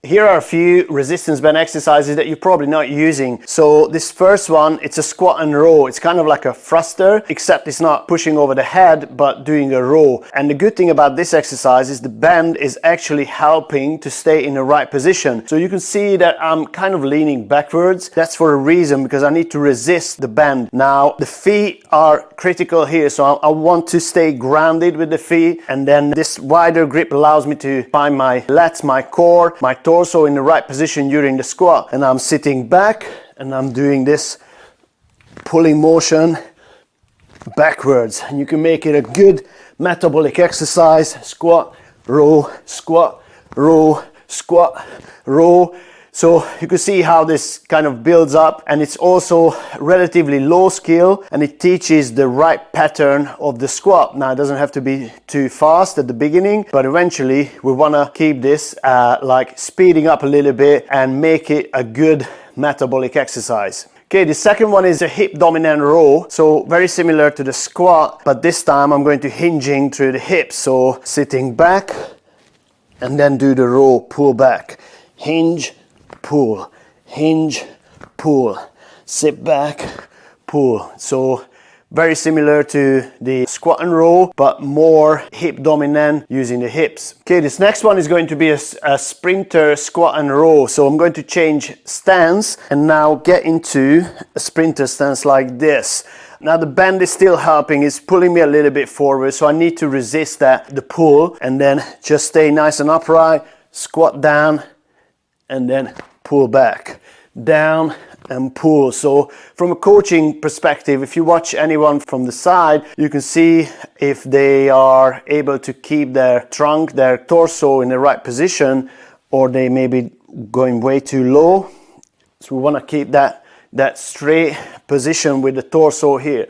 Here are a few resistance band exercises that you're probably not using. So this first one, it's a squat and row. It's kind of like a thruster, except it's not pushing over the head, but doing a row. And the good thing about this exercise is the band is actually helping to stay in the right position. So you can see that I'm kind of leaning backwards. That's for a reason, because I need to resist the band. Now, the feet are critical here. So I want to stay grounded with the feet. And then this wider grip allows me to find my lats, my core, my torso in the right position during the squat. And I'm sitting back and I'm doing this pulling motion backwards. And you can make it a good metabolic exercise. Squat, row, squat, row, squat, row. So you can see how this kind of builds up, and it's also relatively low skill, and it teaches the right pattern of the squat. Now, it doesn't have to be too fast at the beginning, but eventually we want to keep this like speeding up a little bit and make it a good metabolic exercise. Okay, the second one is a hip dominant row. So very similar to the squat, but this time I'm going to hinging through the hips. So sitting back and then do the row, pull back, hinge, pull, hinge, pull, sit back, pull. So very similar to the squat and row, but more hip dominant using the hips. Okay, this next one is going to be a sprinter squat and row. So I'm going to change stance and now get into a sprinter stance like this. Now the band is still helping, it's pulling me a little bit forward, so I need to resist the pull and then just stay nice and upright, squat down and then pull back, down and pull. So from a coaching perspective, if you watch anyone from the side, you can see if they are able to keep their trunk, their torso in the right position, or they may be going way too low. So we want to keep that straight position with the torso here.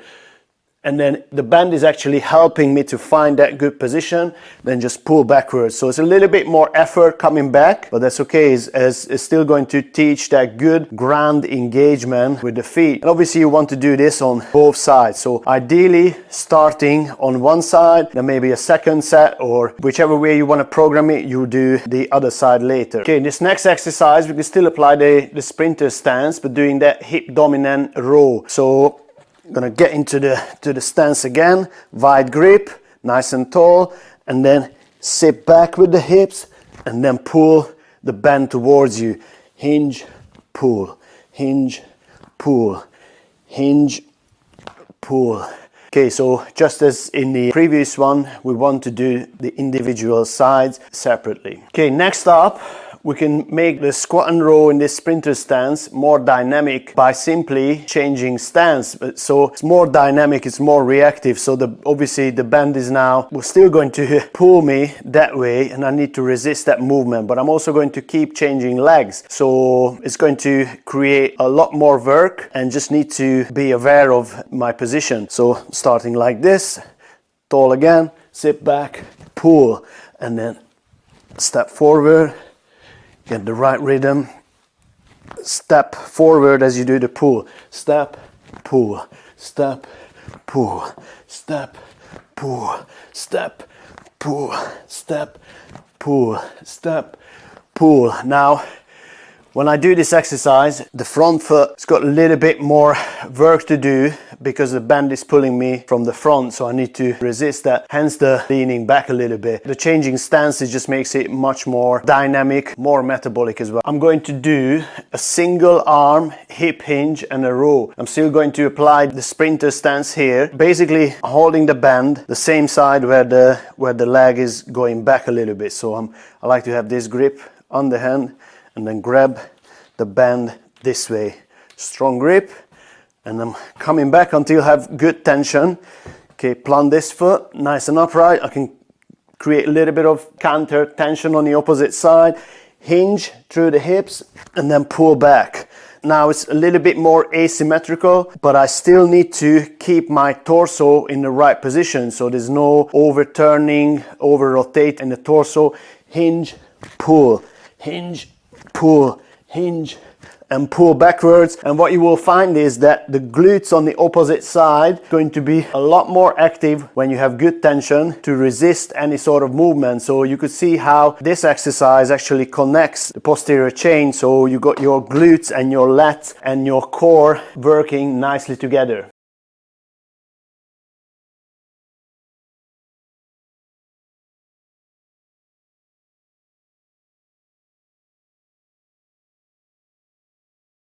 And then the band is actually helping me to find that good position, then just pull backwards. So it's a little bit more effort coming back, but that's okay. It's still going to teach that good ground engagement with the feet. And obviously you want to do this on both sides. So ideally starting on one side, then maybe a second set, or whichever way you want to program it, you do the other side later. Okay, in this next exercise, we can still apply the sprinter stance, but doing that hip dominant row. So I'm gonna get into the stance again, wide grip, nice and tall, and then sit back with the hips and then pull the band towards you. Hinge, pull, hinge, pull, hinge, pull. Okay, so just as in the previous one, we want to do the individual sides separately. Okay, next up, we can make the squat and row in this sprinter stance more dynamic by simply changing stance. So it's more dynamic, it's more reactive. So obviously the band is now still going to pull me that way, and I need to resist that movement, but I'm also going to keep changing legs. So it's going to create a lot more work, and just need to be aware of my position. So starting like this, tall again, sit back, pull, and then step forward. Get the right rhythm. Step forward as you do the pull. Step, pull, step, pull, step, pull, step, pull, step, pull, step, pull. Now, when I do this exercise, the front foot's got a little bit more work to do because the band is pulling me from the front, so I need to resist that, hence the leaning back a little bit. The changing stances just makes it much more dynamic, more metabolic as well. I'm going to do a single arm hip hinge and a row. I'm still going to apply the sprinter stance here, basically holding the band the same side where the leg is going back a little bit. So I like to have this grip on the hand and then grab the band this way. Strong grip, and I'm coming back until I have good tension. Okay, plant this foot nice and upright. I can create a little bit of counter tension on the opposite side. Hinge through the hips and then pull back. Now it's a little bit more asymmetrical, but I still need to keep my torso in the right position, so there's no overturning, over rotate in the torso. Hinge, pull, hinge, pull, hinge and pull backwards, and what you will find is that the glutes on the opposite side going to be a lot more active when you have good tension to resist any sort of movement. So you could see how this exercise actually connects the posterior chain, so you got your glutes and your lats and your core working nicely together.